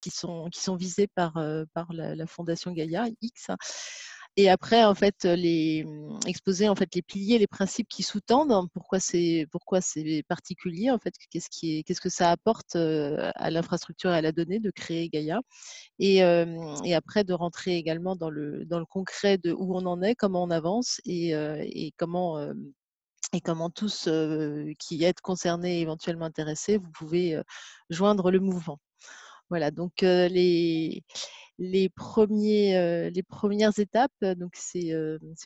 qui sont visés par la Fondation Gaïa X. Et après, en fait, exposer en fait les piliers, les principes qui sous-tendent, hein, pourquoi c'est particulier, en fait, qu'est-ce que ça apporte à l'infrastructure et à la donnée de créer Gaïa. Et après, de rentrer également dans le concret de où on en est, comment on avance et comment tous qui êtes concernés, éventuellement intéressés, vous pouvez joindre le mouvement. Voilà, donc les premières étapes, donc c'est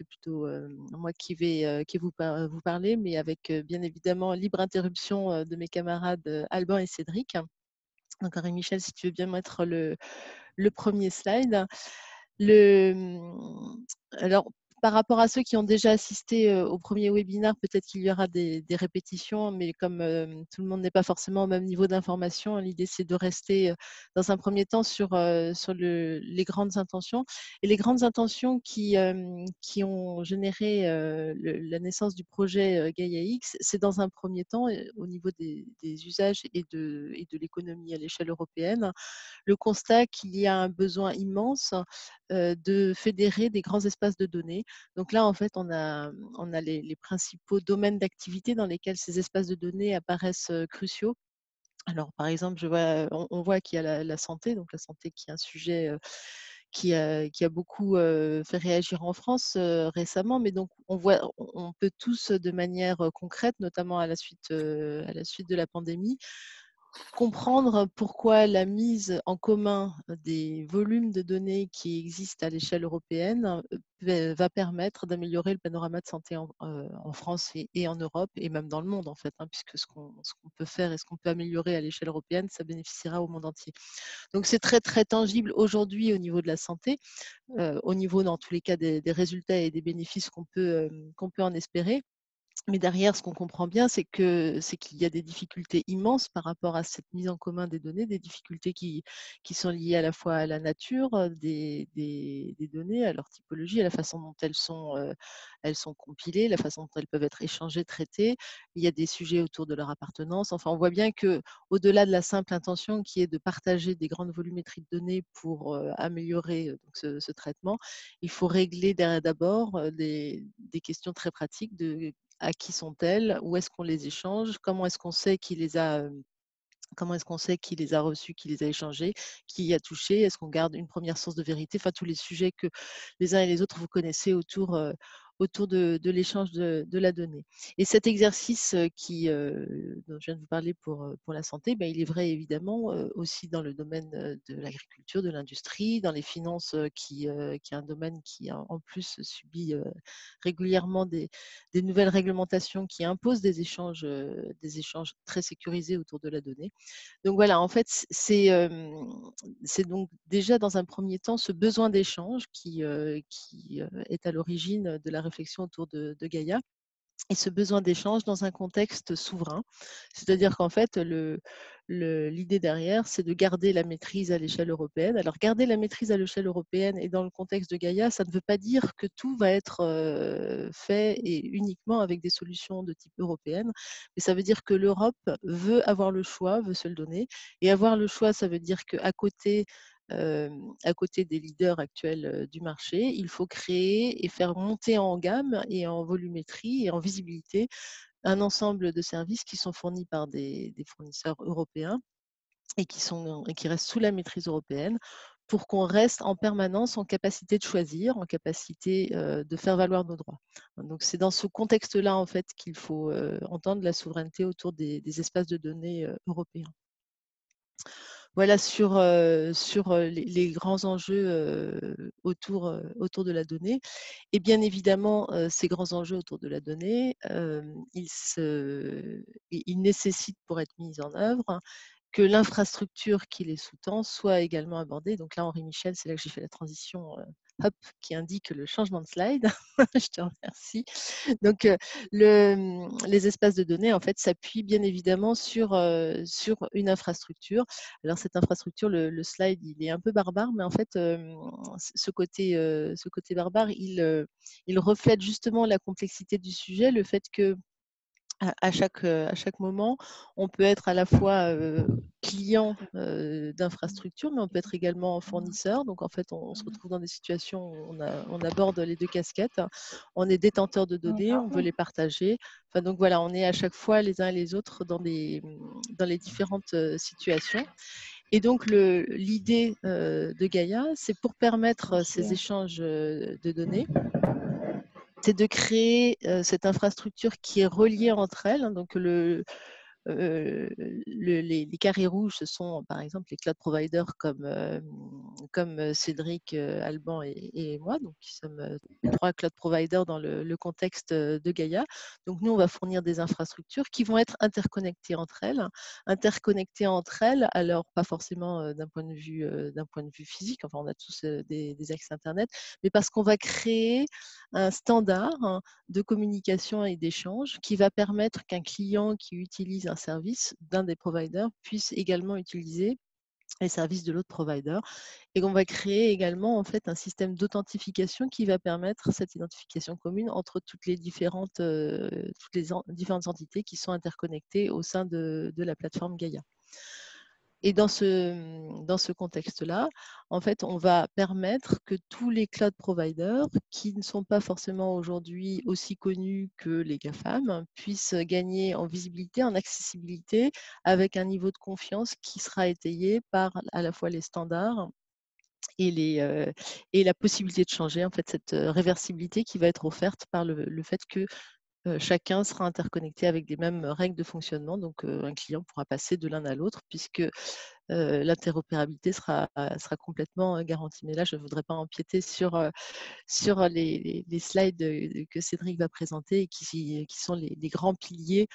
plutôt moi qui vais vous parler, mais avec bien évidemment libre interruption de mes camarades Alban et Cédric. Donc Henri-Michel, si tu veux bien mettre le premier slide. Alors, par rapport à ceux qui ont déjà assisté au premier webinaire, peut-être qu'il y aura des répétitions, mais comme tout le monde n'est pas forcément au même niveau d'information, l'idée c'est de rester dans un premier temps sur les grandes intentions. Et les grandes intentions qui ont généré la naissance du projet Gaia X, c'est dans un premier temps au niveau des usages et de l'économie à l'échelle européenne, le constat qu'il y a un besoin immense de fédérer des grands espaces de données. Donc là, en fait, on a les principaux domaines d'activité dans lesquels ces espaces de données apparaissent cruciaux. Alors, par exemple, on voit qu'il y a la santé, donc la santé qui est un sujet qui a beaucoup fait réagir en France récemment, mais donc on peut tous de manière concrète, notamment à la suite de la pandémie, comprendre pourquoi la mise en commun des volumes de données qui existent à l'échelle européenne va permettre d'améliorer le panorama de santé en France et en Europe et même dans le monde en fait, hein, puisque ce qu'on peut faire et ce qu'on peut améliorer à l'échelle européenne, ça bénéficiera au monde entier. Donc c'est très très tangible aujourd'hui au niveau de la santé, au niveau dans tous les cas des résultats et des bénéfices qu'on peut en espérer. Mais derrière, ce qu'on comprend bien, c'est qu'il y a des difficultés immenses par rapport à cette mise en commun des données, des difficultés qui sont liées à la fois à la nature des données, à leur typologie, à la façon dont elles sont compilées, la façon dont elles peuvent être échangées, traitées. Il y a des sujets autour de leur appartenance. Enfin, on voit bien que, au-delà de la simple intention qui est de partager des grandes volumétries de données pour améliorer donc ce traitement, il faut régler d'abord des questions très pratiques de à qui sont-elles, où est-ce qu'on les échange, comment est-ce qu'on sait qui les a reçus, qui les a échangés, qui y a touché, est-ce qu'on garde une première source de vérité, enfin tous les sujets que les uns et les autres vous connaissez autour de l'échange de la donnée. Et cet exercice dont je viens de vous parler pour la santé, ben, il est vrai évidemment aussi dans le domaine de l'agriculture, de l'industrie, dans les finances qui est un domaine qui en plus subit régulièrement des nouvelles réglementations qui imposent des échanges très sécurisés autour de la donnée. Donc voilà, en fait, c'est donc déjà dans un premier temps ce besoin d'échange qui est à l'origine de la réflexion autour de Gaïa. Et ce besoin d'échange dans un contexte souverain. C'est-à-dire qu'en fait, l'idée derrière, c'est de garder la maîtrise à l'échelle européenne. Alors, garder la maîtrise à l'échelle européenne et dans le contexte de Gaïa, ça ne veut pas dire que tout va être fait et uniquement avec des solutions de type européenne, mais ça veut dire que l'Europe veut avoir le choix, veut se le donner. Et avoir le choix, ça veut dire à côté des leaders actuels du marché, il faut créer et faire monter en gamme et en volumétrie et en visibilité un ensemble de services qui sont fournis par des fournisseurs européens et qui restent sous la maîtrise européenne pour qu'on reste en permanence en capacité de choisir, en capacité de faire valoir nos droits. Donc c'est dans ce contexte-là en fait qu'il faut entendre la souveraineté autour des espaces de données européens. Voilà sur les grands enjeux autour de la donnée. Et bien évidemment, ces grands enjeux autour de la donnée, ils nécessitent pour être mis en œuvre que l'infrastructure qui les sous-tend soit également abordée. Donc là, Henri Michel, c'est là que j'ai fait la transition, hop, qui indique le changement de slide. Je te remercie. Donc, les espaces de données, en fait, s'appuient bien évidemment sur une infrastructure. Alors, cette infrastructure, le slide, il est un peu barbare, mais en fait, ce côté barbare, il reflète justement la complexité du sujet, le fait que à chaque moment. On peut être à la fois client d'infrastructures, mais on peut être également fournisseur. Donc, en fait, on se retrouve dans des situations où on aborde les deux casquettes. On est détenteur de données, on veut les partager. Enfin, donc, voilà, on est à chaque fois les uns et les autres dans les différentes situations. Et donc, l'idée de Gaïa, c'est pour permettre ces échanges de données, c'est de créer cette infrastructure qui est reliée entre elles. Hein. Donc, les carrés rouges, ce sont par exemple les cloud providers comme Cédric, Alban et moi, donc qui sommes 3 cloud providers dans le contexte de Gaïa. Donc nous, on va fournir des infrastructures qui vont être interconnectées entre elles. Alors pas forcément d'un point de vue physique, enfin on a tous des accès Internet, mais parce qu'on va créer un standard, hein, de communication et d'échange qui va permettre qu'un client qui utilise un service d'un des providers puisse également utiliser les services de l'autre provider. Et on va créer également en fait un système d'authentification qui va permettre cette identification commune entre toutes les différentes entités qui sont interconnectées au sein de la plateforme Gaia. Et dans ce contexte-là, en fait, on va permettre que tous les cloud providers qui ne sont pas forcément aujourd'hui aussi connus que les GAFAM puissent gagner en visibilité, en accessibilité, avec un niveau de confiance qui sera étayé par à la fois les standards et la possibilité de changer, en fait, cette réversibilité qui va être offerte par le fait que chacun sera interconnecté avec les mêmes règles de fonctionnement. Donc, un client pourra passer de l'un à l'autre puisque l'interopérabilité sera complètement garantie. Mais là, je ne voudrais pas empiéter sur les slides que Cédric va présenter et qui sont les grands piliers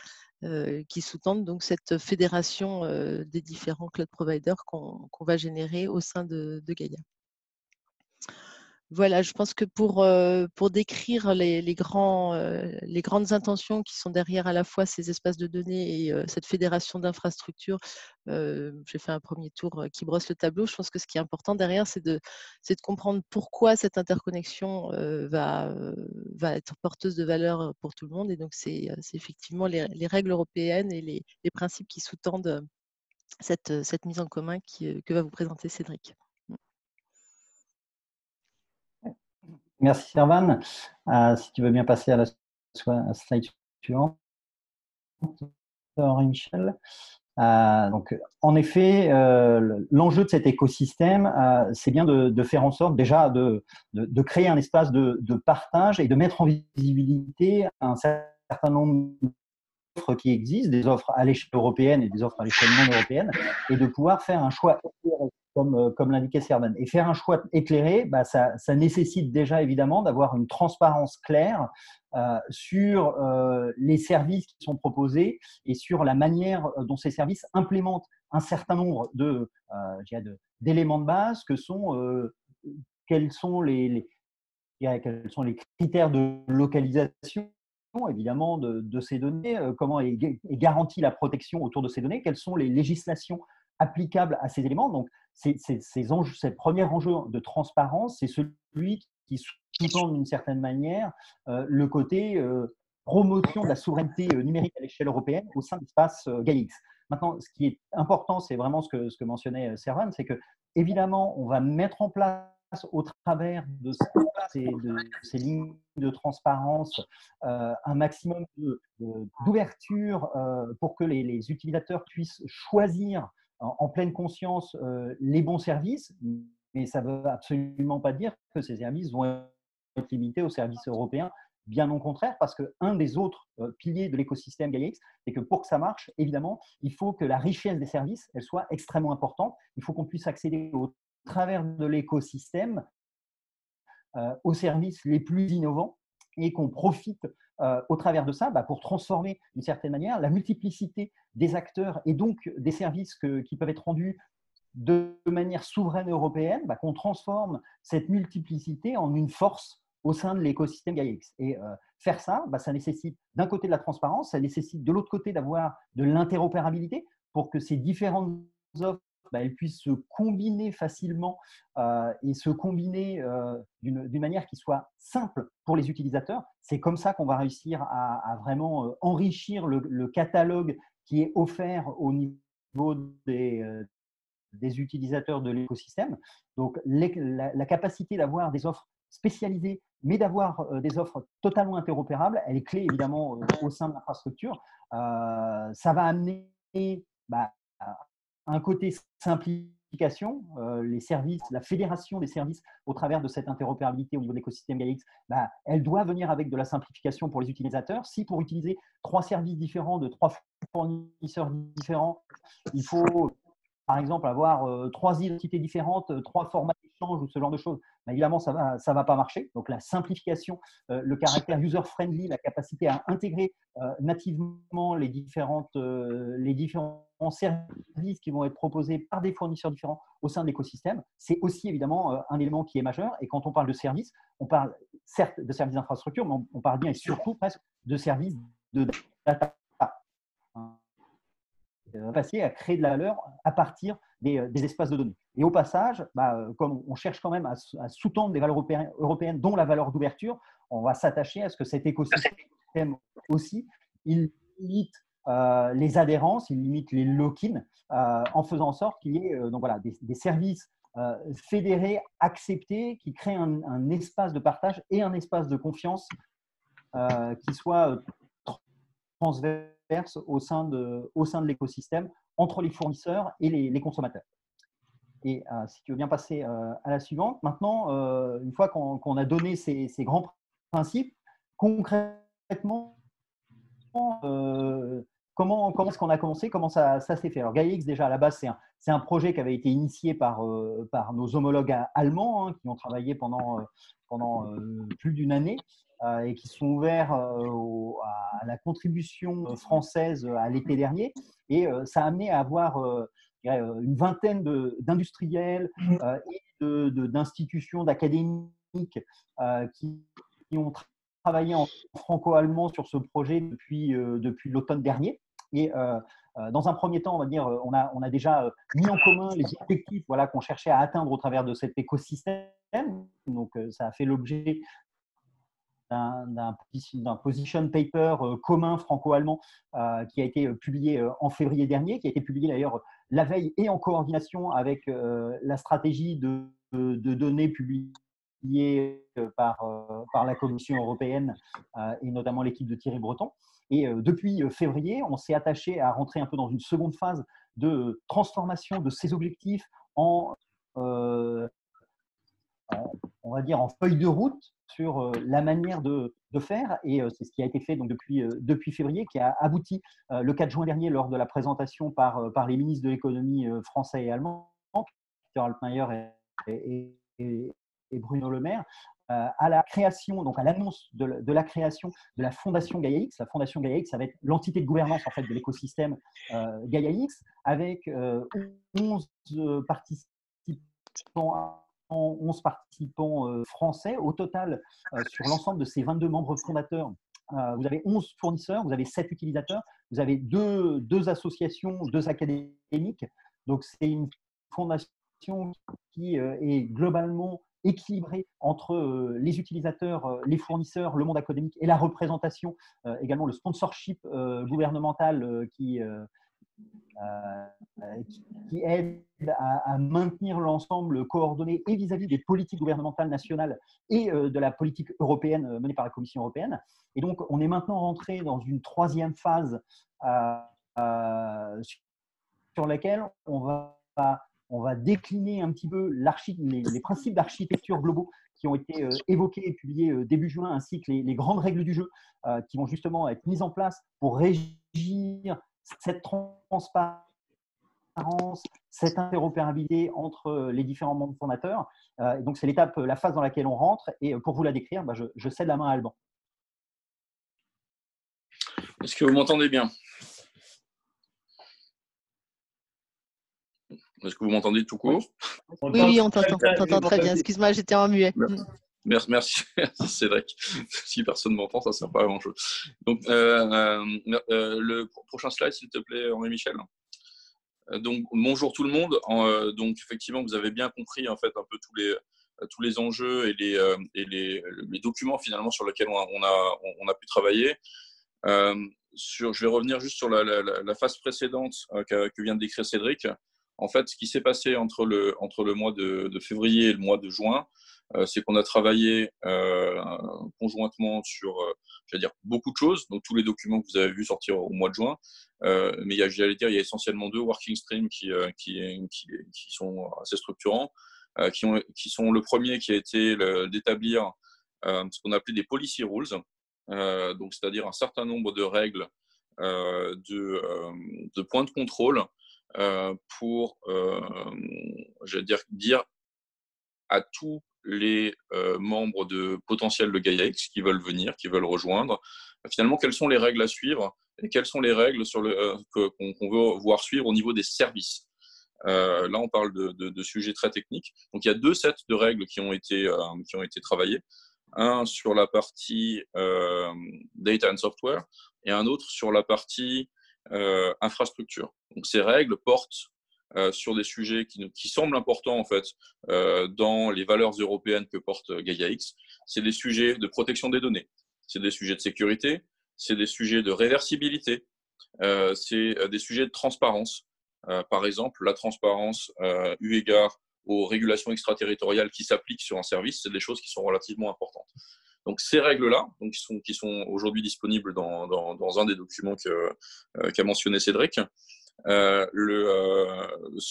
qui sous-tendent donc cette fédération des différents cloud providers qu'on va générer au sein de Gaia. Voilà, je pense que pour décrire les grandes intentions qui sont derrière à la fois ces espaces de données et cette fédération d'infrastructures, j'ai fait un premier tour qui brosse le tableau. Je pense que ce qui est important derrière, c'est de comprendre pourquoi cette interconnexion va être porteuse de valeur pour tout le monde. Et donc, c'est effectivement les règles européennes et les principes qui sous-tendent cette mise en commun que va vous présenter Cédric. Merci Servan. Si tu veux bien passer à la slide suivante, Henri-Michel. Donc, en effet, l'enjeu de cet écosystème, c'est bien de faire en sorte déjà de créer un espace de partage et de mettre en visibilité un certain nombre d'offres qui existent, des offres à l'échelle européenne et des offres à l'échelle non européenne, et de pouvoir faire un choix éclairé, comme l'indiquait Servan. Et faire un choix éclairé, ça nécessite déjà évidemment d'avoir une transparence claire sur les services qui sont proposés et sur la manière dont ces services implémentent un certain nombre d'éléments de base que sont quels sont quels sont les critères de localisation évidemment de ces données, comment est garantie la protection autour de ces données, quelles sont les législations applicables à ces éléments. Donc, ces premiers enjeux de transparence, c'est celui qui sous-tend d'une certaine manière le côté promotion de la souveraineté numérique à l'échelle européenne au sein de l'espace GAIX. Maintenant, ce qui est important, c'est vraiment ce que mentionnait Servan, c'est que évidemment, on va mettre en place au travers de ces lignes de transparence un maximum d'ouverture pour que les utilisateurs puissent choisir en pleine conscience les bons services, mais ça ne veut absolument pas dire que ces services vont être limités aux services européens. Bien au contraire, parce qu'un des autres piliers de l'écosystème GaiaX, c'est que pour que ça marche, évidemment, il faut que la richesse des services elle soit extrêmement importante. Il faut qu'on puisse accéder au travers de l'écosystème aux services les plus innovants et qu'on profite au travers de ça pour transformer d'une certaine manière la multiplicité des acteurs et donc des services qui peuvent être rendus de manière souveraine européenne, qu'on transforme cette multiplicité en une force au sein de l'écosystème GaiaX. Et faire ça, ça nécessite d'un côté de la transparence, ça nécessite de l'autre côté d'avoir de l'interopérabilité pour que ces différentes offres elles puissent se combiner facilement et se combiner d'une manière qui soit simple pour les utilisateurs. C'est comme ça qu'on va réussir à vraiment enrichir le catalogue qui est offert au niveau des utilisateurs de l'écosystème. Donc, la capacité d'avoir des offres spécialisées, mais d'avoir des offres totalement interopérables, elle est clé évidemment au sein de l'infrastructure. Ça va amener bah, un côté simplification, les services, la fédération des services au travers de cette interopérabilité au niveau de l'écosystème Gaia-X, elle doit venir avec de la simplification pour les utilisateurs. Si pour utiliser 3 services différents de 3 fournisseurs différents, il faut par exemple avoir 3 identités différentes, 3 formats d'échange ou ce genre de choses, évidemment, ça va pas marcher. Donc, la simplification, le caractère user-friendly, la capacité à intégrer nativement les différents services qui vont être proposés par des fournisseurs différents au sein de l'écosystème, c'est aussi évidemment un élément qui est majeur. Et quand on parle de services, on parle certes de services d'infrastructure, mais on parle bien et surtout presque de services de data. Passer à créer de la valeur à partir des espaces de données. Et au passage, comme on cherche quand même à sous-tendre les valeurs européennes, dont la valeur d'ouverture, on va s'attacher à ce que cet écosystème aussi, il limite les adhérences, il limite les lock-in, en faisant en sorte qu'il y ait des services fédérés, acceptés, qui créent un espace de partage et un espace de confiance qui soit transverse au sein de l'écosystème entre les fournisseurs et les consommateurs. Et si tu veux bien passer à la suivante. Maintenant, une fois qu'on a donné ces grands principes, concrètement, comment est-ce qu'on a commencé? Comment ça s'est fait? Alors, Gaia-X, déjà, à la base, c'est un projet qui avait été initié par nos homologues allemands qui ont travaillé pendant plus d'une année et qui sont ouverts à la contribution française à l'été dernier. Et ça a amené à avoir une vingtaine d'industriels et d'institutions, d'académiques qui ont travaillé en franco-allemand sur ce projet depuis l'automne dernier. Et dans un premier temps, on va dire, on a déjà mis en commun les objectifs qu'on cherchait à atteindre au travers de cet écosystème. Donc, ça a fait l'objet d'un position paper commun franco-allemand qui a été publié en février dernier, qui a été publié d'ailleurs la veille et en coordination avec la stratégie de données publiées par la Commission européenne et notamment l'équipe de Thierry Breton. Et depuis février, on s'est attaché à rentrer un peu dans une seconde phase de transformation de ces objectifs en on va dire en feuille de route sur la manière de faire. Et c'est ce qui a été fait donc, depuis février, qui a abouti le 4 juin dernier lors de la présentation par les ministres de l'économie français et allemand, Peter Altmaier et Bruno Le Maire, à la création, donc à l'annonce de la création de la Fondation Gaia-X. La Fondation Gaia-X, ça va être l'entité de gouvernance en fait, de l'écosystème Gaia-X, avec 11 participants 11 participants français. Au total, sur l'ensemble de ces 22 membres fondateurs, vous avez 11 fournisseurs, vous avez 7 utilisateurs, vous avez deux associations, 2 académiques. Donc, c'est une fondation qui est globalement équilibrée entre les utilisateurs, les fournisseurs, le monde académique et la représentation, également le sponsorship gouvernemental qui aide à maintenir l'ensemble coordonné et vis-à-vis des politiques gouvernementales nationales et de la politique européenne menée par la Commission européenne. Et donc, on est maintenant rentré dans une 3e phase sur laquelle on va décliner un petit peu les principes d'architecture globaux qui ont été évoqués et publiés début juin, ainsi que les grandes règles du jeu qui vont justement être mises en place pour régir cette transparence, cette interopérabilité entre les différents membres fondateurs. Donc, c'est la phase dans laquelle on rentre. Et pour vous la décrire, je cède la main à Alban. Est-ce que vous m'entendez bien? Est-ce que vous m'entendez tout court? Oui, on t'entend très bien. Excuse-moi, j'étais en muet. Merci Cédric. Si personne ne m'entend, ça ne sert pas à grand-chose. Donc, le prochain slide, s'il te plaît, Henri-Michel. Donc, bonjour tout le monde. Donc, effectivement, vous avez bien compris en fait un peu tous les enjeux et les documents finalement sur lesquels on a pu travailler. Je vais revenir juste sur la phase précédente que vient de décrire Cédric. En fait, ce qui s'est passé entre le mois de février et le mois de juin, c'est qu'on a travaillé conjointement sur, j'allais dire, beaucoup de choses. Donc, tous les documents que vous avez vus sortir au mois de juin. Mais il y a essentiellement 2 working streams qui sont assez structurants, qui sont le premier qui a été d'établir ce qu'on appelait des policy rules, donc c'est-à-dire un certain nombre de règles de points de contrôle pour, j'allais dire à tous les membres potentiels de GaiaX qui veulent venir, qui veulent rejoindre, finalement, quelles sont les règles à suivre et quelles sont les règles qu'on veut voir suivre au niveau des services. Là, on parle de sujets très techniques. Donc, il y a 2 sets de règles qui ont été travaillés. Un sur la partie data and software et un autre sur la partie infrastructure. Donc, ces règles portent sur des sujets qui semblent importants en fait dans les valeurs européennes que porte GaiaX. C'est des sujets de protection des données, c'est des sujets de sécurité, c'est des sujets de réversibilité, c'est des sujets de transparence. Par exemple, la transparence eu égard aux régulations extraterritoriales qui s'appliquent sur un service, c'est des choses qui sont relativement importantes. Donc ces règles-là, donc qui sont aujourd'hui disponibles dans un des documents qu'a mentionné Cédric,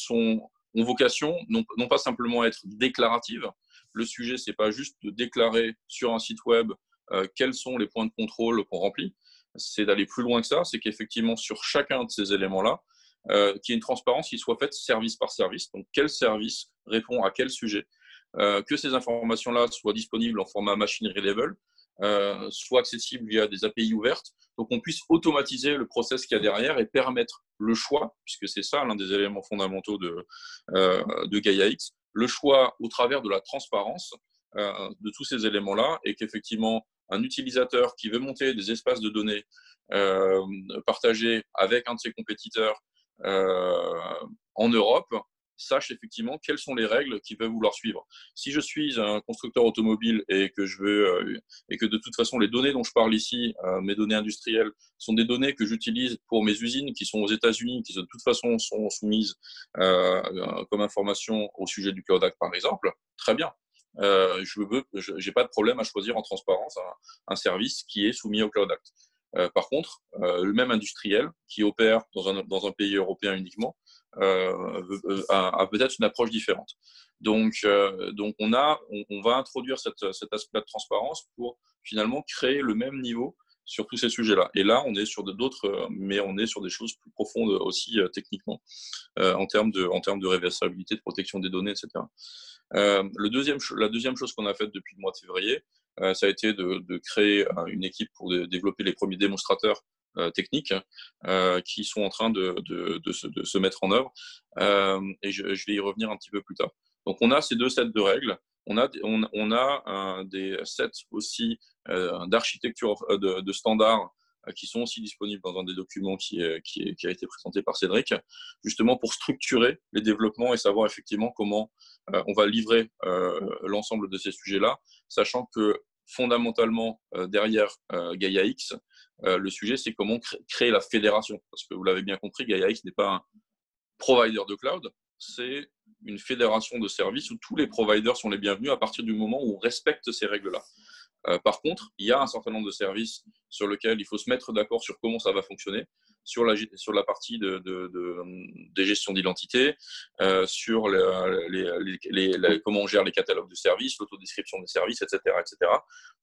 ont vocation non pas simplement à être déclaratives. Le sujet, c'est pas juste de déclarer sur un site web quels sont les points de contrôle qu'on remplit. C'est d'aller plus loin que ça. C'est qu'effectivement, sur chacun de ces éléments-là, qu'il y ait une transparence qui soit faite service par service. Donc, quel service répond à quel sujet, que ces informations-là soient disponibles en format machine readable, soient accessibles via des API ouvertes, donc on puisse automatiser le process qu'il y a derrière et permettre le choix, puisque c'est ça l'un des éléments fondamentaux de GaiaX, le choix au travers de la transparence de tous ces éléments-là, et qu'effectivement, un utilisateur qui veut monter des espaces de données partagés avec un de ses compétiteurs en Europe, sache effectivement quelles sont les règles qu'il veut vouloir suivre. Si je suis un constructeur automobile et que de toute façon les données dont je parle ici, mes données industrielles, sont des données que j'utilise pour mes usines qui sont aux États-Unis, qui de toute façon sont soumises comme information au sujet du Cloud Act par exemple, très bien. Je n'ai pas de problème à choisir en transparence un service qui est soumis au Cloud Act. Par contre, le même industriel qui opère dans un pays européen uniquement a peut-être une approche différente. Donc on va introduire cet aspect de transparence pour finalement créer le même niveau sur tous ces sujets-là. Et là, on est sur d'autres, mais on est sur des choses plus profondes aussi techniquement, en termes de réversibilité, de protection des données, etc. La deuxième chose qu'on a faite depuis le mois de février, ça a été de créer une équipe pour développer les premiers démonstrateurs techniques qui sont en train de se mettre en œuvre. Et je vais y revenir un petit peu plus tard. Donc, on a ces 2 sets de règles. On a des sets aussi d'architecture de standards qui sont aussi disponibles dans un des documents qui a été présenté par Cédric, justement pour structurer les développements et savoir effectivement comment on va livrer l'ensemble de ces sujets-là, sachant que fondamentalement, derrière GaiaX, le sujet, c'est comment créer la fédération. Parce que vous l'avez bien compris, GaiaX n'est pas un provider de cloud, c'est une fédération de services où tous les providers sont les bienvenus à partir du moment où on respecte ces règles-là. Par contre, il y a un certain nombre de services sur lesquels il faut se mettre d'accord sur comment ça va fonctionner, sur la partie des gestions d'identité, sur comment on gère les catalogues de services, l'autodescription des services, etc., etc.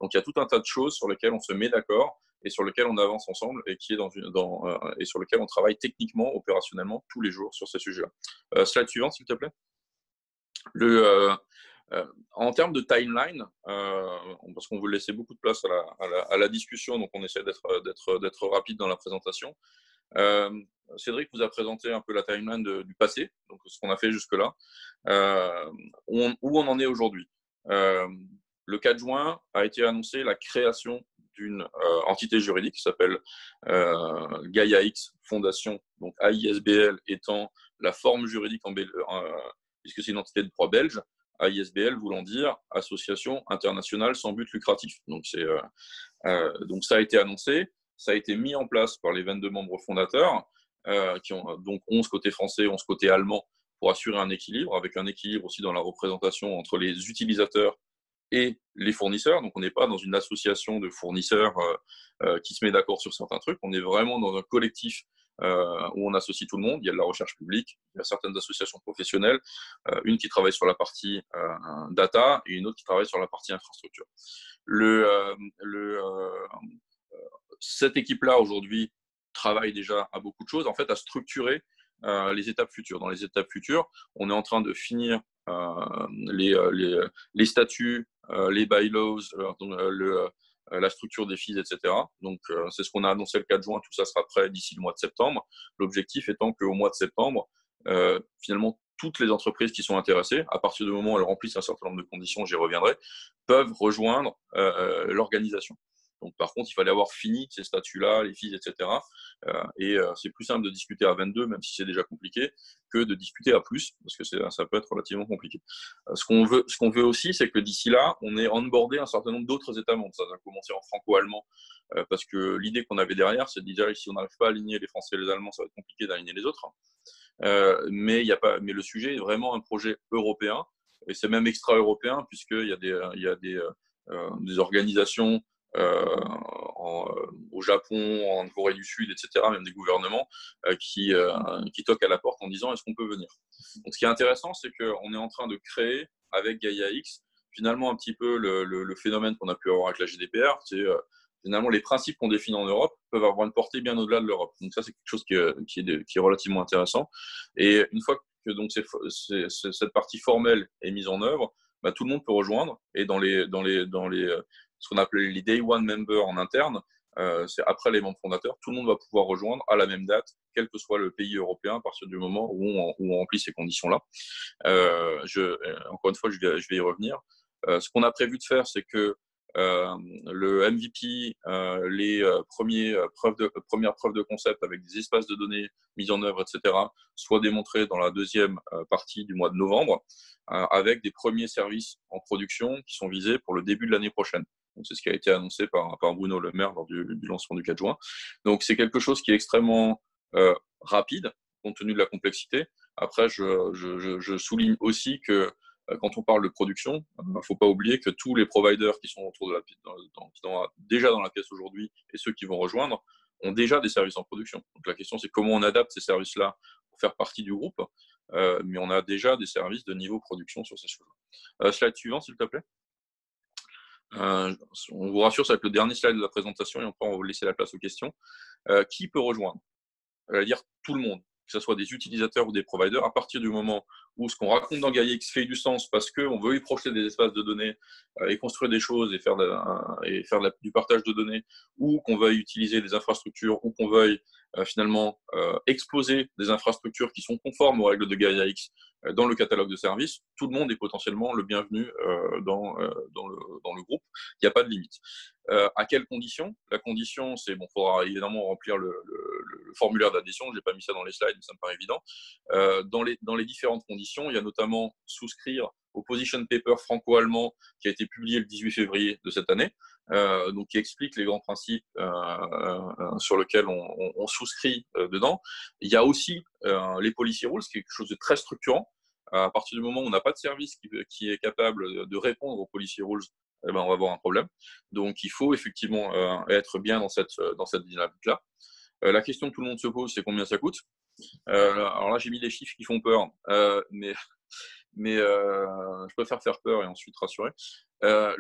Donc, il y a tout un tas de choses sur lesquelles on se met d'accord et sur lesquelles on avance ensemble et et sur lesquelles on travaille techniquement, opérationnellement, tous les jours sur ces sujets-là. Slide suivante, s'il te plaît. En termes de timeline, parce qu'on veut laisser beaucoup de place à la discussion, donc on essaie d'être rapide dans la présentation. Cédric vous a présenté un peu la timeline du passé, donc ce qu'on a fait jusque-là, où on en est aujourd'hui. Le 4 juin a été annoncée la création d'une entité juridique qui s'appelle GaiaX Fondation, donc AISBL étant la forme juridique puisque c'est une entité de droit belge, AISBL voulant dire Association internationale sans but lucratif. Donc ça a été annoncé, ça a été mis en place par les 22 membres fondateurs, qui ont donc 11 côté français, 11 côté allemand, pour assurer un équilibre, avec un équilibre aussi dans la représentation entre les utilisateurs et les fournisseurs. Donc on n'est pas dans une association de fournisseurs qui se met d'accord sur certains trucs, on est vraiment dans un collectif où on associe tout le monde. Il y a de la recherche publique, il y a certaines associations professionnelles, une qui travaille sur la partie data et une autre qui travaille sur la partie infrastructure. Cette équipe-là, aujourd'hui, travaille déjà à beaucoup de choses, en fait, à structurer les étapes futures. Dans les étapes futures, on est en train de finir les statuts, les bylaws, la structure des fees, etc. Donc, c'est ce qu'on a annoncé le 4 juin. Tout ça sera prêt d'ici le mois de septembre. L'objectif étant qu'au mois de septembre, finalement, toutes les entreprises qui sont intéressées, à partir du moment où elles remplissent un certain nombre de conditions, j'y reviendrai, peuvent rejoindre l'organisation. Donc, par contre, il fallait avoir fini ces statuts-là, les fees, etc. C'est plus simple de discuter à 22, même si c'est déjà compliqué, que de discuter à plus, parce que ça peut être relativement compliqué. Ce qu'on veut aussi, c'est que d'ici là, on ait onboardé un certain nombre d'autres États membres. Ça va commencer en franco-allemand, parce que l'idée qu'on avait derrière, c'est de dire si on n'arrive pas à aligner les Français et les Allemands, ça va être compliqué d'aligner les autres. Mais le sujet est vraiment un projet européen, et c'est même extra-européen, puisqu'il y a des organisations au Japon, en Corée du Sud, etc., même des gouvernements qui toquent à la porte en disant est-ce qu'on peut venir. Donc, ce qui est intéressant, c'est qu'on est en train de créer avec GaiaX finalement un petit peu le phénomène qu'on a pu avoir avec la GDPR, c'est finalement les principes qu'on définit en Europe peuvent avoir une portée bien au-delà de l'Europe. Donc ça, c'est quelque chose qui est relativement intéressant. Et une fois que donc cette partie formelle est mise en œuvre, bah, tout le monde peut rejoindre. Et dans ce qu'on appelle les Day One Members en interne, c'est après les membres fondateurs, tout le monde va pouvoir rejoindre à la même date, quel que soit le pays européen, à partir du moment où on remplit ces conditions-là. Encore une fois, je vais y revenir. Ce qu'on a prévu de faire, c'est que le MVP, les premières preuves de concept avec des espaces de données mis en œuvre, etc., soient démontrés dans la deuxième partie du mois de novembre, avec des premiers services en production qui sont visés pour le début de l'année prochaine. Donc, c'est ce qui a été annoncé par Bruno Le Maire lors du lancement du 4 juin. Donc, c'est quelque chose qui est extrêmement rapide, compte tenu de la complexité. Après, je souligne aussi que quand on parle de production, il ne faut pas oublier que tous les providers qui sont autour de déjà dans la pièce aujourd'hui et ceux qui vont rejoindre ont déjà des services en production. Donc, la question, c'est comment on adapte ces services-là pour faire partie du groupe. Mais on a déjà des services de niveau production sur ces choses-là. Slide suivant, s'il te plaît. On vous rassure, ça va être le dernier slide de la présentation et après on va vous laisser la place aux questions. Qui peut rejoindre? C'est-à-dire tout le monde, que ce soit des utilisateurs ou des providers, à partir du moment où ce qu'on raconte dans GaiaX fait du sens parce qu'on veut y projeter des espaces de données et construire des choses et faire du partage de données, ou qu'on veuille utiliser des infrastructures, ou qu'on veuille finalement exposer des infrastructures qui sont conformes aux règles de GaiaX dans le catalogue de services, tout le monde est potentiellement le bienvenu dans le groupe. Il n'y a pas de limite. À quelles conditions? La condition, c'est il faudra évidemment remplir le formulaire d'adhésion. Je n'ai pas mis ça dans les slides, mais ça me paraît évident. Dans les différentes conditions, il y a notamment souscrire au position paper franco-allemand qui a été publié le 18 février de cette année, donc qui explique les grands principes sur lesquels on souscrit dedans. Il y a aussi les policy rules, qui est quelque chose de très structurant. À partir du moment où on n'a pas de service qui est capable de répondre aux policy rules, on va avoir un problème. Donc, il faut effectivement être bien dans cette dynamique-là. La question que tout le monde se pose, c'est combien ça coûte. Alors là, j'ai mis des chiffres qui font peur, mais je préfère faire peur et ensuite rassurer. Alors,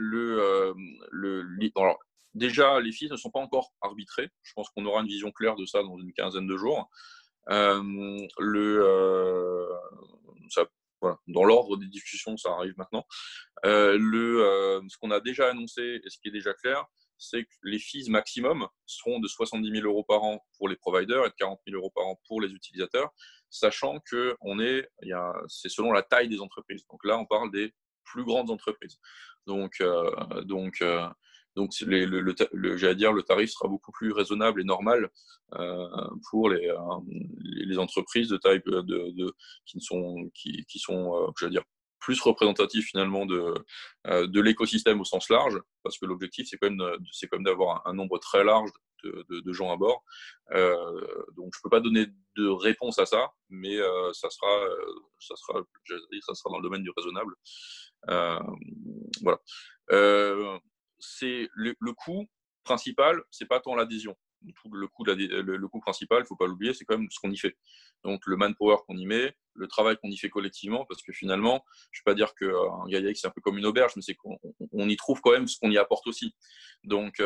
déjà, les fees ne sont pas encore arbitrés. Je pense qu'on aura une vision claire de ça dans une quinzaine de jours. Voilà, dans l'ordre des discussions, ça arrive maintenant. Ce qu'on a déjà annoncé et ce qui est déjà clair, c'est que les fees maximum seront de 70 000 € par an pour les providers et de 40 000 € par an pour les utilisateurs, sachant que c'est selon la taille des entreprises. Donc là, on parle des plus grandes entreprises. Donc Donc, j'allais dire, le tarif sera beaucoup plus raisonnable et normal pour les entreprises de taille qui sont, j'allais dire, plus représentatives finalement de l'écosystème au sens large, parce que l'objectif, c'est quand même d'avoir un nombre très large de gens à bord. Donc, je ne peux pas donner de réponse à ça, mais ça sera dans le domaine du raisonnable. Voilà. C'est le coût principal, c'est pas tant l'adhésion. Le coût principal, il ne faut pas l'oublier, c'est quand même ce qu'on y fait. Donc le manpower qu'on y met, le travail qu'on y fait collectivement, parce que finalement, je ne vais pas dire qu'un GaiaX c'est un peu comme une auberge, mais c'est qu'on y trouve quand même ce qu'on y apporte aussi. Donc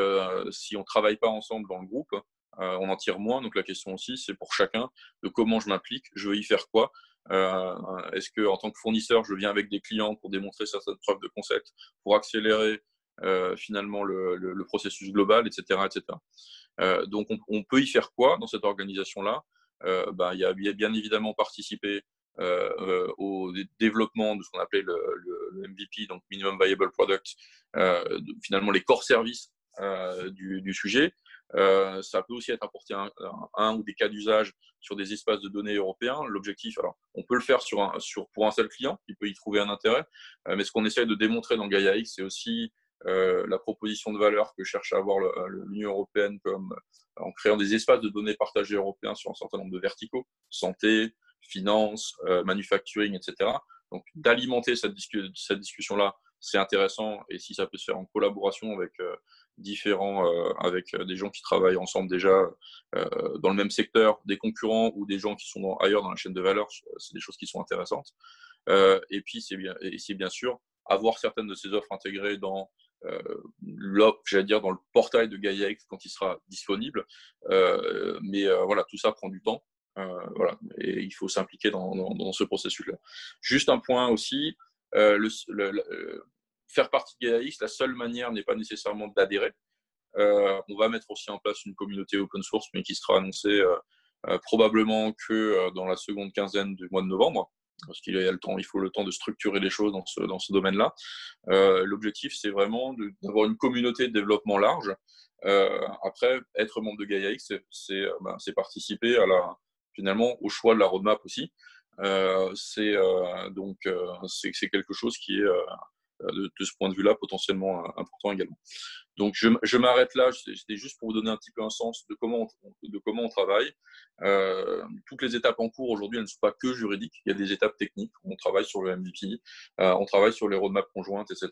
si on ne travaille pas ensemble dans le groupe, on en tire moins. Donc la question aussi, c'est pour chacun de comment je m'implique, je veux y faire quoi. Est-ce que en tant que fournisseur, je viens avec des clients pour démontrer certaines preuves de concept, pour accélérer finalement le processus global, etc. etc. Donc on peut y faire quoi dans cette organisation-là? Il y a bien évidemment participer au développement de ce qu'on appelait le MVP, donc Minimum Viable Product, finalement les core services du sujet. Ça peut aussi être apporté un ou des cas d'usage sur des espaces de données européens. L'objectif, alors, on peut le faire pour un seul client, il peut y trouver un intérêt, mais ce qu'on essaie de démontrer dans GaiaX, c'est aussi la proposition de valeur que cherche à avoir l'Union européenne en créant des espaces de données partagés européens sur un certain nombre de verticaux, santé, finance, manufacturing, etc. Donc, d'alimenter cette discussion-là, c'est intéressant, et si ça peut se faire en collaboration avec avec des gens qui travaillent ensemble déjà dans le même secteur, des concurrents ou des gens qui sont ailleurs dans la chaîne de valeur, c'est des choses qui sont intéressantes. Et puis, c'est bien sûr avoir certaines de ces offres intégrées dans dans le portail de GaiaX quand il sera disponible. Mais voilà, tout ça prend du temps. Voilà, et il faut s'impliquer dans ce processus-là. Juste un point aussi, faire partie de GaiaX, la seule manière n'est pas nécessairement d'adhérer. On va mettre aussi en place une communauté open source, mais qui sera annoncée probablement que dans la seconde quinzaine du mois de novembre, parce il faut le temps de structurer les choses dans ce domaine-là. L'objectif, c'est vraiment d'avoir une communauté de développement large. Après, être membre de GaiaX, c'est participer finalement au choix de la roadmap aussi. C'est quelque chose qui est de ce point de vue-là potentiellement important également. Donc je m'arrête là, c'était juste pour vous donner un petit peu un sens de comment on travaille. Toutes les étapes en cours aujourd'hui, elles ne sont pas que juridiques, il y a des étapes techniques, on travaille sur le MVP, on travaille sur les roadmaps conjointes, etc.,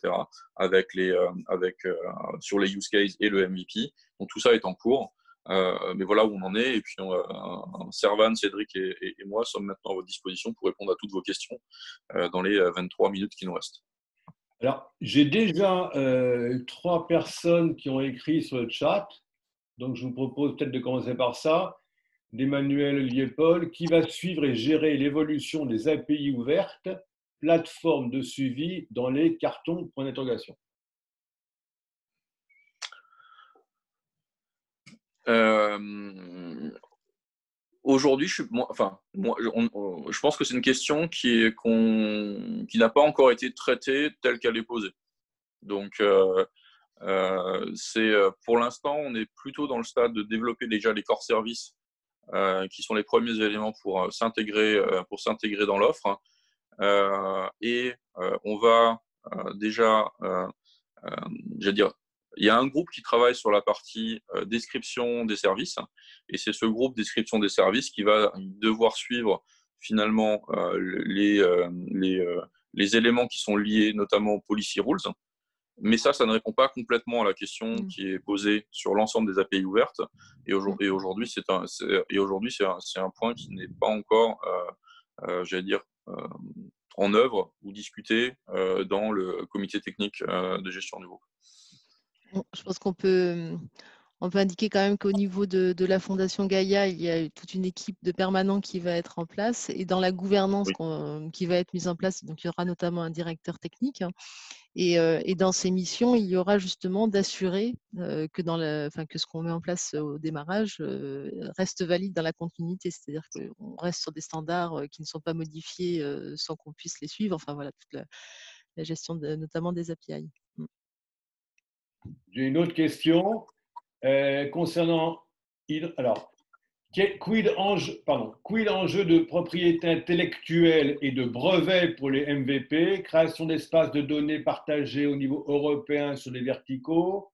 sur les use cases et le MVP. Donc tout ça est en cours. Mais voilà où on en est. Et puis, Servan, Cédric et moi sommes maintenant à votre disposition pour répondre à toutes vos questions dans les 23 minutes qui nous restent. Alors, j'ai déjà 3 personnes qui ont écrit sur le chat. Donc, je vous propose peut-être de commencer par ça. D'Emmanuel Liepol, qui va suivre et gérer l'évolution des API ouvertes, plateforme de suivi dans les cartons, point d'interrogation. Aujourd'hui, je pense que c'est une question qui n'a pas encore été traitée telle qu'elle est posée. Donc, pour l'instant, on est plutôt dans le stade de développer déjà les core services qui sont les premiers éléments pour s'intégrer dans l'offre. Et on va déjà, j'allais dire, il y a un groupe qui travaille sur la partie description des services, et c'est ce groupe description des services qui va devoir suivre finalement les éléments qui sont liés notamment aux policy rules. Mais ça ne répond pas complètement à la question qui est posée sur l'ensemble des API ouvertes. Et aujourd'hui, c'est un point qui n'est pas encore, en œuvre ou discuté dans le comité technique de gestion du groupe. Je pense qu'on peut indiquer quand même qu'au niveau de la Fondation Gaïa, il y a toute une équipe de permanents qui va être en place, et dans la gouvernance qui va être mise en place, donc il y aura notamment un directeur technique. Et dans ces missions, il y aura justement d'assurer que ce qu'on met en place au démarrage reste valide dans la continuité, c'est-à-dire qu'on reste sur des standards qui ne sont pas modifiés sans qu'on puisse les suivre. Enfin voilà, toute la gestion notamment des API. J'ai une autre question concernant. Alors, quid enjeu de propriété intellectuelle et de brevets pour les MVP, création d'espaces de données partagés au niveau européen sur les verticaux,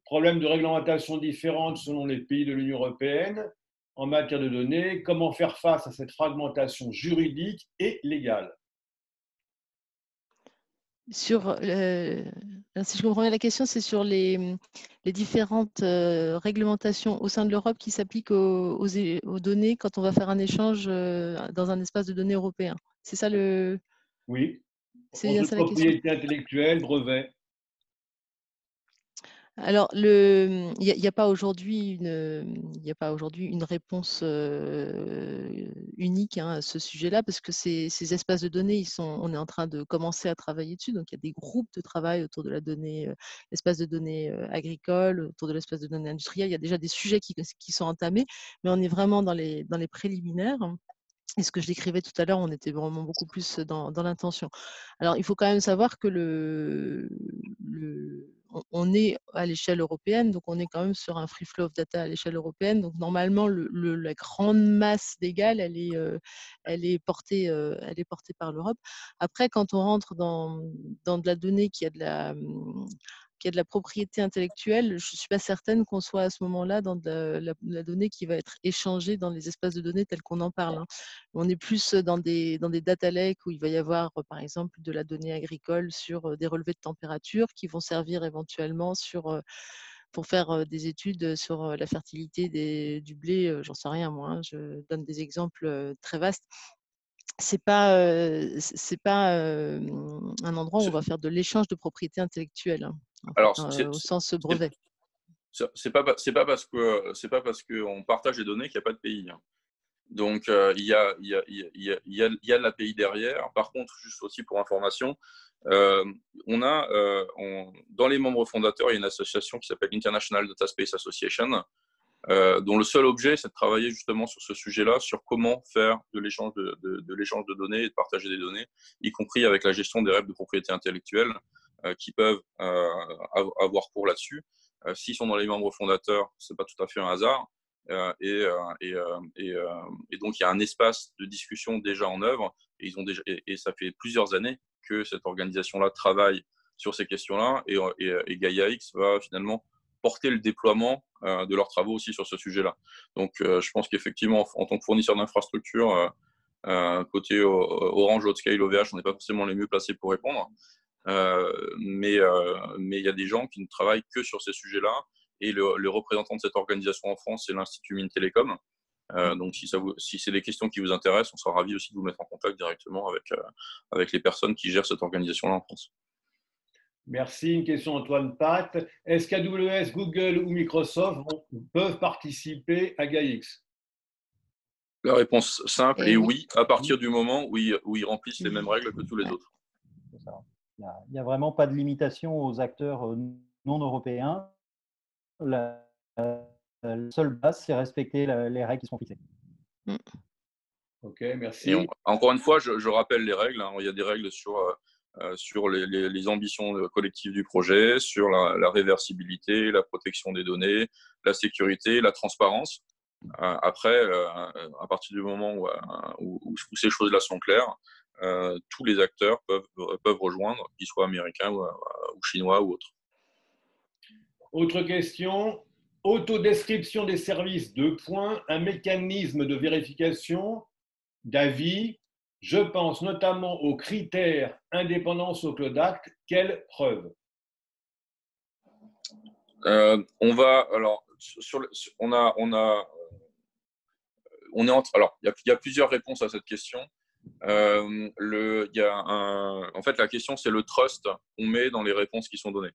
problème de réglementation différente selon les pays de l'Union européenne en matière de données, comment faire face à cette fragmentation juridique et légale? Sur, si je comprends bien la question, c'est sur les différentes réglementations au sein de l'Europe qui s'appliquent aux données quand on va faire un échange dans un espace de données européen. C'est ça le… Oui. C'est bien Enjeu de ça la question? propriété intellectuelle, brevet. Alors, il n'y a pas aujourd'hui une réponse unique à ce sujet-là, parce que ces espaces de données, on est en train de commencer à travailler dessus. Donc, il y a des groupes de travail autour de la donnée, l'espace de données agricole, autour de l'espace de données industriel. Il y a déjà des sujets qui sont entamés, mais on est vraiment dans les préliminaires. Et ce que je décrivais tout à l'heure, on était vraiment beaucoup plus dans l'intention. Alors, il faut quand même savoir que on est à l'échelle européenne, donc on est quand même sur un free flow of data à l'échelle européenne. Donc, normalement, la grande masse légale, elle est portée par l'Europe. Après, quand on rentre dans de la donnée qui a de la propriété intellectuelle, je ne suis pas certaine qu'on soit à ce moment-là dans de la donnée qui va être échangée dans les espaces de données tels qu'on en parle, hein. On est plus dans des data lakes où il va y avoir, par exemple, de la donnée agricole sur des relevés de température qui vont servir éventuellement pour faire des études sur la fertilité du blé, j'en sais rien moi, hein, je donne des exemples très vastes. C'est pas un endroit où on va faire de l'échange de propriété intellectuelle, hein, en fait, Alors, au sens brevet. c'est pas parce qu'on partage les données qu'il n'y a pas de pays, hein. Donc, il y a de l'API derrière. Par contre, juste aussi pour information, dans les membres fondateurs, il y a une association qui s'appelle International Data Space Association, dont le seul objet, c'est de travailler justement sur ce sujet-là, sur comment faire de l'échange de l'échange de données et de partager des données, y compris avec la gestion des règles de propriété intellectuelle qui peuvent avoir cours là-dessus. S'ils sont dans les membres fondateurs, c'est pas tout à fait un hasard. Et donc, il y a un espace de discussion déjà en œuvre. Et ça fait plusieurs années que cette organisation-là travaille sur ces questions-là. Et Gaia-X va finalement porter le déploiement de leurs travaux aussi sur ce sujet-là. Donc, je pense qu'effectivement, en tant que fournisseur d'infrastructure, côté Orange, Outscale, OVH, on n'est pas forcément les mieux placés pour répondre. Mais il y a des gens qui ne travaillent que sur ces sujets-là. Et le représentant de cette organisation en France, c'est l'Institut Mines Télécom. Donc, si c'est des questions qui vous intéressent, on sera ravis aussi de vous mettre en contact directement avec les personnes qui gèrent cette organisation-là en France. Merci. Une question Antoine Pat. Est-ce qu'AWS, Google ou Microsoft peuvent participer à GaiaX? La réponse simple est oui, à partir du moment où ils remplissent les mêmes règles que tous les autres. Il n'y a vraiment pas de limitation aux acteurs non européens. La seule base, c'est respecter les règles qui sont fixées. Ok, merci. Encore une fois, je rappelle les règles, hein. Il y a des règles sur les ambitions collectives du projet, sur la réversibilité, la protection des données, la sécurité, la transparence. Après, à partir du moment où ces choses-là sont claires, tous les acteurs peuvent rejoindre, qu'ils soient américains ou chinois ou autres. Autre question. Autodescription des services, 2 points, un mécanisme de vérification d'avis. Je pense notamment aux critères indépendance au Cloud Act. Quelle preuve? On va alors alors il y a plusieurs réponses à cette question. En fait, la question c'est le trust qu'on met dans les réponses qui sont données.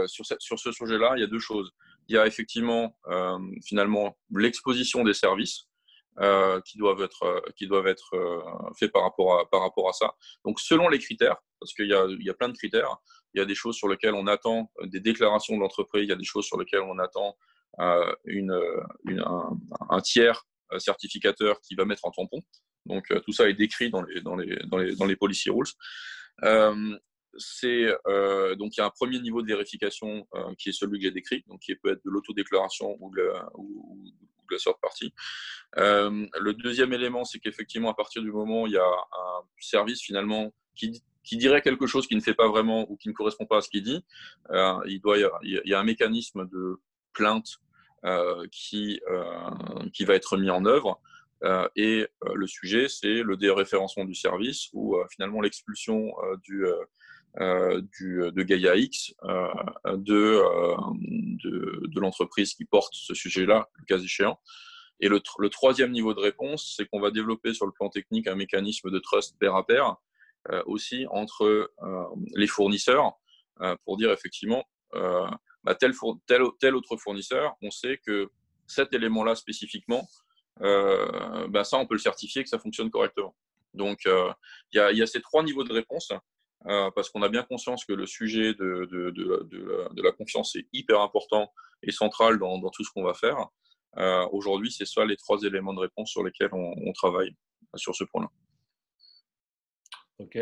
Sur ce sujet-là, il y a deux choses. Il y a effectivement finalement l'exposition des services qui doivent être faits par rapport à ça. Donc selon les critères, parce qu'il y a plein de critères, il y a des choses sur lesquelles on attend des déclarations de l'entreprise, il y a des choses sur lesquelles on attend un tiers certificateur qui va mettre un tampon. Donc tout ça est décrit dans les policy rules. donc il y a un premier niveau de vérification qui est celui que j'ai décrit, donc qui peut être de l'autodéclaration ou de la third party. Le deuxième élément, c'est qu'effectivement, à partir du moment où il y a un service finalement qui dirait quelque chose qui ne fait pas vraiment ou qui ne correspond pas à ce qu'il dit, il y a un mécanisme de plainte qui va être mis en œuvre. Et le sujet, c'est le déréférencement du service ou finalement l'expulsion de Gaia X de l'entreprise qui porte ce sujet-là, le cas échéant. Et le troisième niveau de réponse, c'est qu'on va développer sur le plan technique un mécanisme de trust pair à pair aussi entre les fournisseurs pour dire effectivement tel autre fournisseur, on sait que cet élément-là spécifiquement, ça on peut le certifier que ça fonctionne correctement. Donc il y a ces trois niveaux de réponse parce qu'on a bien conscience que le sujet de la confiance est hyper important et central dans tout ce qu'on va faire. Aujourd'hui, c'est ça les trois éléments de réponse sur lesquels on travaille sur ce point-là. OK.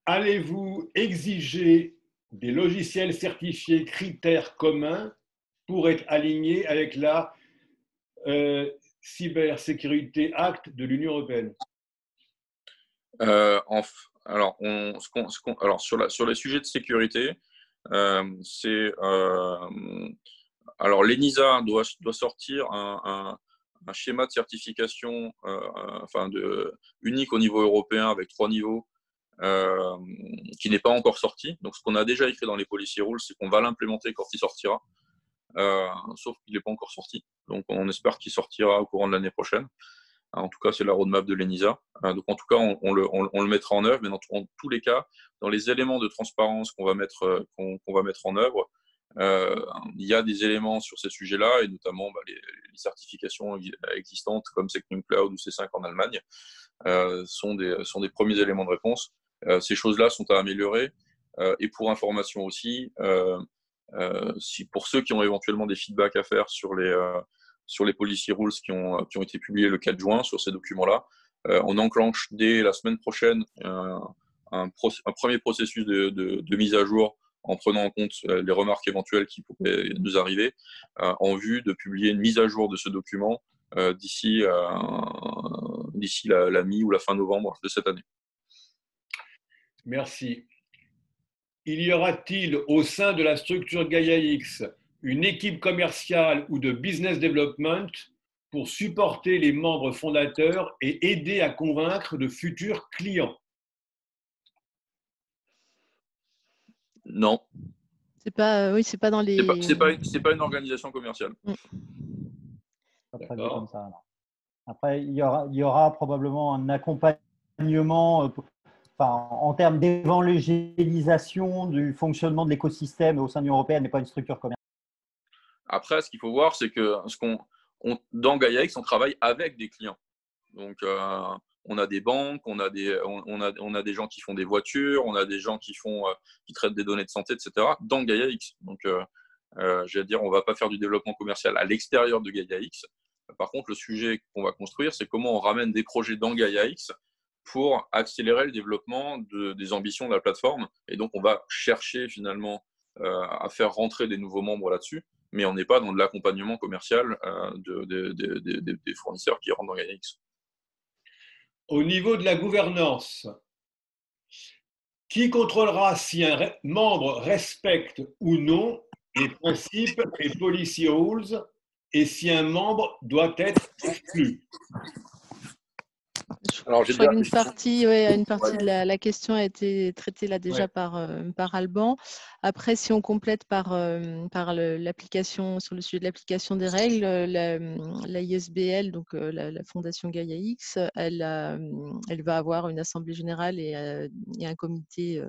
Allez-vous exiger des logiciels certifiés critères communs pour être alignés avec la Cybersécurité Act de l'Union européenne? Alors, sur les sujets de sécurité, alors l'ENISA doit sortir un schéma de certification unique au niveau européen avec 3 niveaux qui n'est pas encore sorti. Donc, ce qu'on a déjà écrit dans les policy rules, c'est qu'on va l'implémenter quand il sortira, sauf qu'il n'est pas encore sorti. Donc, on espère qu'il sortira au courant de l'année prochaine. En tout cas, c'est la roadmap de l'ENISA. Donc, en tout cas, on le mettra en œuvre, mais dans tous les cas, dans les éléments de transparence qu'on va mettre en œuvre, il y a des éléments sur ces sujets-là, et notamment les certifications existantes comme SecNumCloud ou C5 en Allemagne sont des premiers éléments de réponse. Ces choses-là sont à améliorer. Et pour information aussi, pour ceux qui ont éventuellement des feedbacks à faire sur les policy rules qui ont été publiés le 4 juin sur ces documents-là, on enclenche dès la semaine prochaine un premier processus de mise à jour en prenant en compte les remarques éventuelles qui pourraient nous arriver, en vue de publier une mise à jour de ce document d'ici la mi- ou la fin novembre de cette année. Merci. Il y aura-t-il au sein de la structure Gaia X une équipe commerciale ou de business development pour supporter les membres fondateurs et aider à convaincre de futurs clients? Non. C'est pas dans les. C'est pas une organisation commerciale. Pas prévu comme ça. Non. Après, il y aura probablement un accompagnement en termes d'évangélisation du fonctionnement de l'écosystème au sein de l'Union européenne, mais pas une structure commerciale. Après, ce qu'il faut voir, c'est que dans Gaia X, on travaille avec des clients. Donc, on a des banques, on a des gens qui font des voitures, on a des gens qui traitent des données de santé, etc. dans Gaia X. Donc, je vais dire, on ne va pas faire du développement commercial à l'extérieur de Gaia X. Par contre, le sujet qu'on va construire, c'est comment on ramène des projets dans Gaia X pour accélérer le développement des ambitions de la plateforme. Et donc, on va chercher finalement à faire rentrer des nouveaux membres là-dessus, mais on n'est pas dans de l'accompagnement commercial des fournisseurs qui rentrent dans Gaia X. Au niveau de la gouvernance, qui contrôlera si un membre respecte ou non les principes et policy rules et si un membre doit être exclu? Alors, je crois qu'une partie de la question a été traitée là déjà par Alban. Après, si on complète par l'application, sur le sujet de l'application des règles, la ISBL, donc la Fondation Gaia X, elle va avoir une assemblée générale et un comité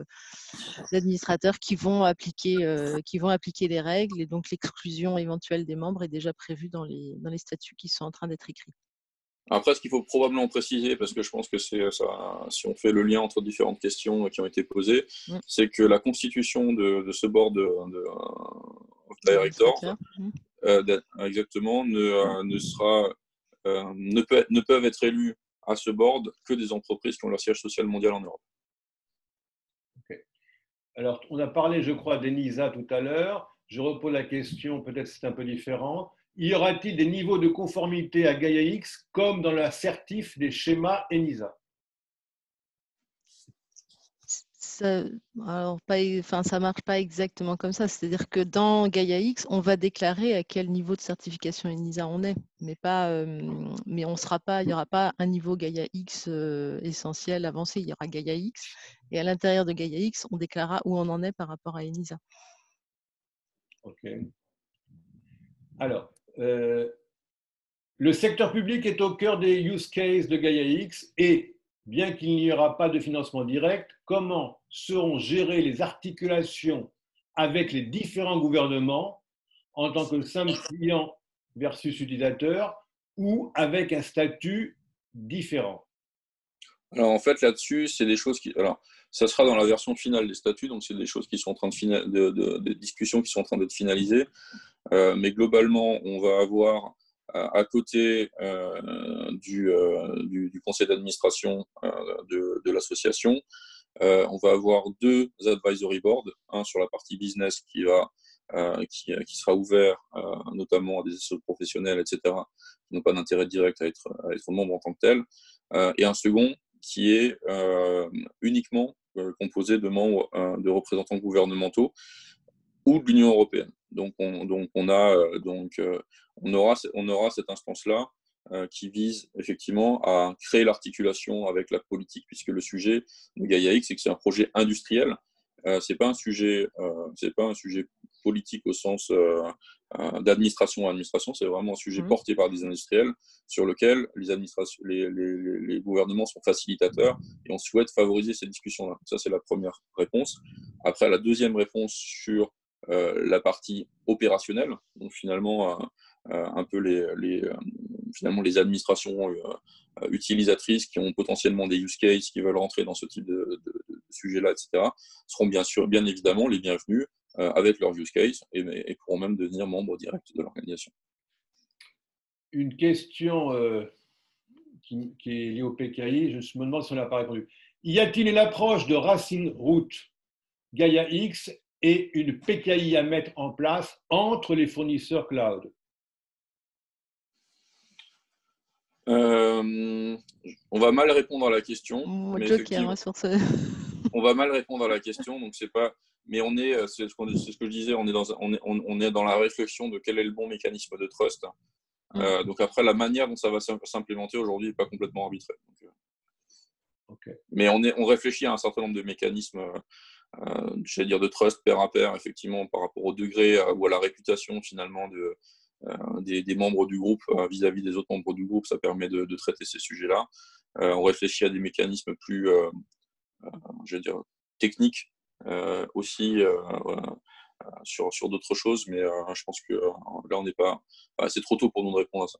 d'administrateurs qui vont appliquer les règles, et donc l'exclusion éventuelle des membres est déjà prévue dans les statuts qui sont en train d'être écrits. Après, ce qu'il faut probablement préciser, parce que je pense que c'est ça, si on fait le lien entre différentes questions qui ont été posées, c'est que la constitution de ce board of directors, exactement, ne peuvent être élus à ce board que des entreprises qui ont leur siège social mondial en Europe. Okay. Alors, on a parlé, je crois, d'ENISA tout à l'heure. Je repose la question, peut-être c'est un peu différent. Y aura-t-il des niveaux de conformité à Gaia-X comme dans l'assertif des schémas ENISA? Ça, alors, enfin, ça marche pas exactement comme ça. C'est-à-dire que dans Gaia X, on va déclarer à quel niveau de certification ENISA on est, mais pas, mais on sera pas, il n'y aura pas un niveau Gaia X essentiel avancé. Il y aura Gaia X, et à l'intérieur de Gaia X, on déclarera où on en est par rapport à ENISA. Ok. Alors, le secteur public est au cœur des use cases de Gaia-X et, bien qu'il n'y aura pas de financement direct, comment seront gérées les articulations avec les différents gouvernements en tant que simple client versus utilisateur ou avec un statut différent? Alors en fait là-dessus, c'est des choses qui. Alors, ça sera dans la version finale des statuts, donc c'est des choses qui sont en train de discussions qui sont en train d'être finalisées. Mais globalement, on va avoir à côté du conseil d'administration de l'association, on va avoir 2 advisory boards, un sur la partie business qui sera ouvert notamment à des associations professionnels, etc., qui n'ont pas d'intérêt direct à être membre en tant que tel, et un second qui est uniquement composé de membres, de représentants gouvernementaux ou de l'Union européenne. Donc on aura cette instance-là qui vise effectivement à créer l'articulation avec la politique, puisque le sujet de Gaia-X, c'est que c'est un projet industriel. C'est pas un sujet politique au sens d'administration à administration, c'est vraiment un sujet porté par des industriels sur lequel les gouvernements sont facilitateurs et on souhaite favoriser cette discussion-là. Ça, c'est la première réponse. Après, la deuxième réponse sur la partie opérationnelle, donc finalement un peu finalement les administrations utilisatrices qui ont potentiellement des use cases qui veulent rentrer dans ce type de sujet-là, etc., seront bien évidemment les bienvenus avec leur use case et pourront même devenir membres directs de l'organisation. Une question qui est liée au PKI, je me demande si on n'a pas répondu. Y a-t-il une approche de racine root Gaia-X et une PKI à mettre en place entre les fournisseurs cloud? On va mal répondre à la question. Mais Joker sur ce. On va mal répondre à la question, donc c'est pas. Mais c'est ce que je disais, on est dans la réflexion de quel est le bon mécanisme de trust. Donc après, la manière dont ça va s'implémenter aujourd'hui n'est pas complètement arbitraire. Okay. Mais on réfléchit à un certain nombre de mécanismes, j'allais dire de trust pair à pair, effectivement, par rapport au degré ou à la réputation finalement des membres du groupe vis-à-vis des autres membres du groupe. Ça permet de traiter ces sujets-là. On réfléchit à des mécanismes plus, je veux dire, techniques aussi sur d'autres choses, mais je pense que là, on n'est pas. C'est trop tôt pour nous de répondre à ça.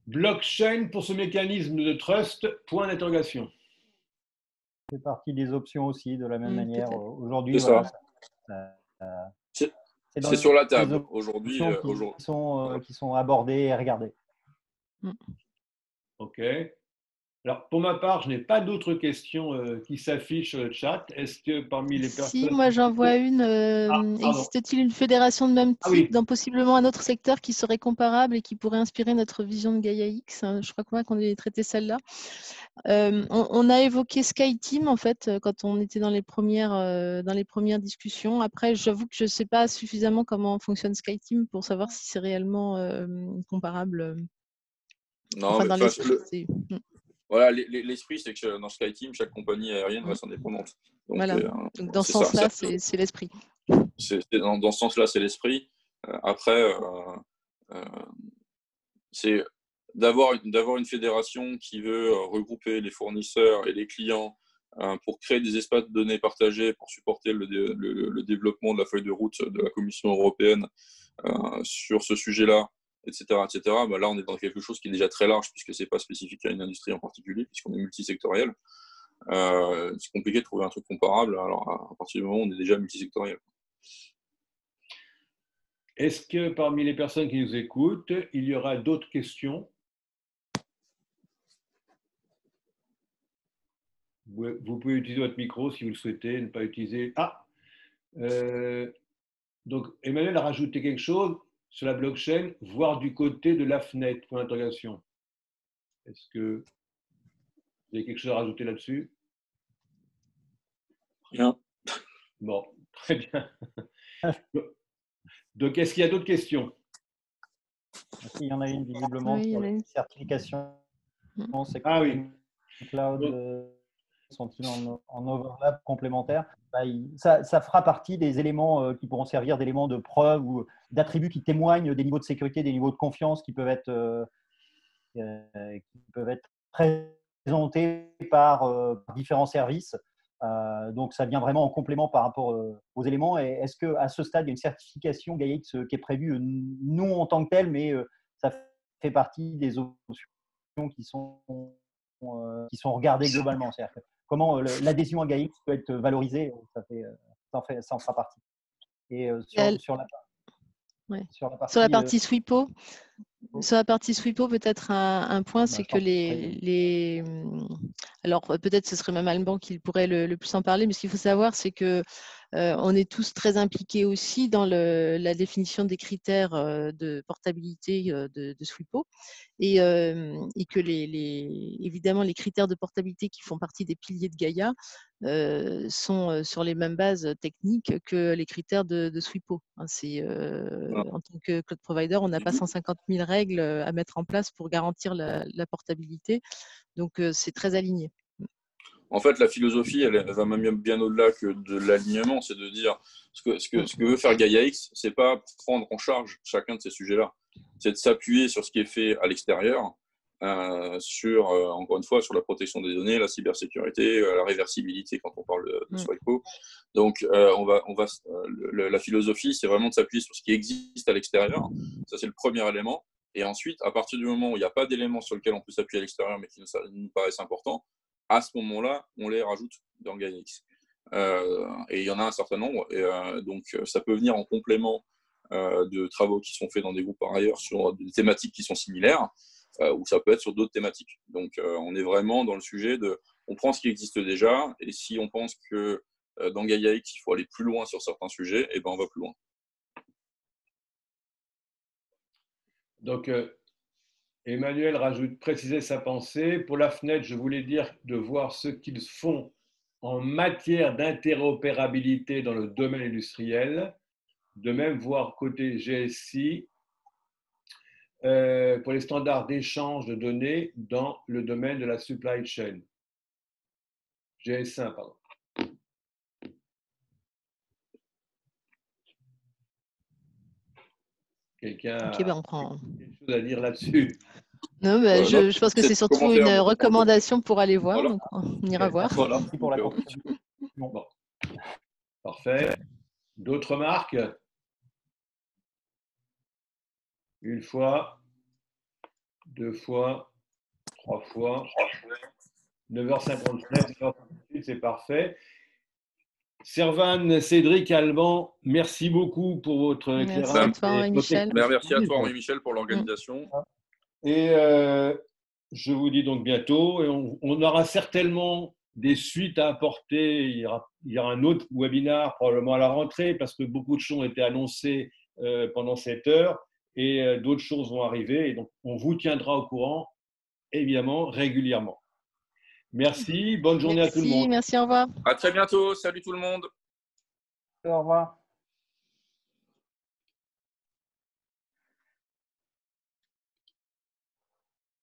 Blockchain pour ce mécanisme de trust, point d'interrogation. C'est partie des options aussi, de la même manière. Aujourd'hui, c'est voilà, c'est sur la table aujourd'hui. Qui sont abordées et regardées. Ok. Alors, pour ma part, je n'ai pas d'autres questions qui s'affichent sur le chat. Est-ce que parmi les personnes… Si, moi j'en vois une. Existe-t-il une fédération de même type dans possiblement un autre secteur qui serait comparable et qui pourrait inspirer notre vision de Gaia X? Je crois qu'on a traité celle-là. On a évoqué SkyTeam en fait quand on était dans les premières discussions. Après, j'avoue que je ne sais pas suffisamment comment fonctionne SkyTeam pour savoir si c'est réellement comparable. Non, enfin, dans l'esprit. Voilà, l'esprit, c'est que dans SkyTeam, chaque compagnie aérienne reste indépendante. Donc, voilà. Donc dans ce sens-là, c'est l'esprit. Dans ce sens-là, c'est l'esprit. Après, c'est d'avoir une fédération qui veut regrouper les fournisseurs et les clients pour créer des espaces de données partagés pour supporter le développement de la feuille de route de la Commission européenne sur ce sujet-là, etc. Bah là, on est dans quelque chose qui est déjà très large puisque ce n'est pas spécifique à une industrie en particulier, puisqu'on est multisectoriel. C'est compliqué de trouver un truc comparable. Alors, à partir du moment où on est déjà multisectoriel. Est-ce que parmi les personnes qui nous écoutent, il y aura d'autres questions? Vous pouvez utiliser votre micro si vous le souhaitez, ne pas utiliser. Ah, donc Emmanuel a rajouté quelque chose sur la blockchain, voire du côté de la fenêtre, point d'interrogation. Est-ce que vous avez quelque chose à rajouter là-dessus? Rien. Bon, très bien. Donc, est-ce qu'il y a d'autres questions? Il y en a une visiblement Oui, il y sur en a les une. certifications. C'est Ah oui. cloud Donc, sont-ils en overlap complémentaire? Ça fera partie des éléments qui pourront servir d'éléments de preuve ou d'attributs qui témoignent des niveaux de sécurité, des niveaux de confiance qui peuvent être présentés par différents services. Donc, ça vient vraiment en complément par rapport aux éléments. Et est-ce qu'à ce stade, il y a une certification GAIA-X qui est prévue, non en tant que telle, mais ça fait partie des options qui sont regardées globalement. C'est-à-dire que comment l'adhésion à GAIA-X peut être valorisée, ça en fera partie. Et sur la Sur la partie partie SWIPO, peut-être un point, c'est que alors peut-être ce serait même Alban qui pourrait le plus en parler, mais ce qu'il faut savoir, c'est que on est tous très impliqués aussi dans la définition des critères de portabilité de SWIPO et que évidemment les critères de portabilité qui font partie des piliers de Gaia sont sur les mêmes bases techniques que les critères de SWIPO. En tant que cloud provider, on n'a pas 150 000 règles à mettre en place pour garantir la portabilité, donc c'est très aligné. En fait, la philosophie, elle va même bien au-delà que de l'alignement, c'est de dire ce que veut faire GaiaX, c'est pas prendre en charge chacun de ces sujets-là, c'est de s'appuyer sur ce qui est fait à l'extérieur, encore une fois, sur la protection des données, la cybersécurité, la réversibilité quand on parle de SWIPO. Donc, la philosophie, c'est vraiment de s'appuyer sur ce qui existe à l'extérieur. Ça, c'est le premier élément. Et ensuite, à partir du moment où il n'y a pas d'éléments sur lesquels on peut s'appuyer à l'extérieur, mais qui nous paraissent importants, à ce moment-là, on les rajoute dans GaiaX. Et il y en a un certain nombre. Et donc, ça peut venir en complément de travaux qui sont faits dans des groupes par ailleurs sur des thématiques qui sont similaires, ou ça peut être sur d'autres thématiques. Donc, on est vraiment dans le sujet on prend ce qui existe déjà, et si on pense que dans GaiaX, il faut aller plus loin sur certains sujets, et ben on va plus loin. Donc, Emmanuel précisait sa pensée. Pour la fenêtre, je voulais dire de voir ce qu'ils font en matière d'interopérabilité dans le domaine industriel. De même, voir côté GSI pour les standards d'échange de données dans le domaine de la supply chain. GS1, pardon. Quelqu'un a quelque chose à dire là-dessus? Non, je pense que c'est surtout une recommandation pour aller voir, voilà. Donc on ira voir. Voilà. Merci pour la contribution. Bon. Parfait. D'autres remarques? Une fois, deux fois, trois fois. 9h59, 9h58, c'est parfait. Servan, Cédric, Alban, merci beaucoup pour votre éclairage. Merci à toi, Henri-Michel. Merci à toi, Henri-Michel, pour l'organisation. Et je vous dis donc bientôt, et on aura certainement des suites à apporter. Il y aura un autre webinar probablement à la rentrée, parce que beaucoup de choses ont été annoncées pendant cette heure, et d'autres choses vont arriver. Et donc, on vous tiendra au courant, évidemment, régulièrement. Merci, bonne journée à tout le monde. Merci, au revoir. À très bientôt, salut tout le monde. Au revoir.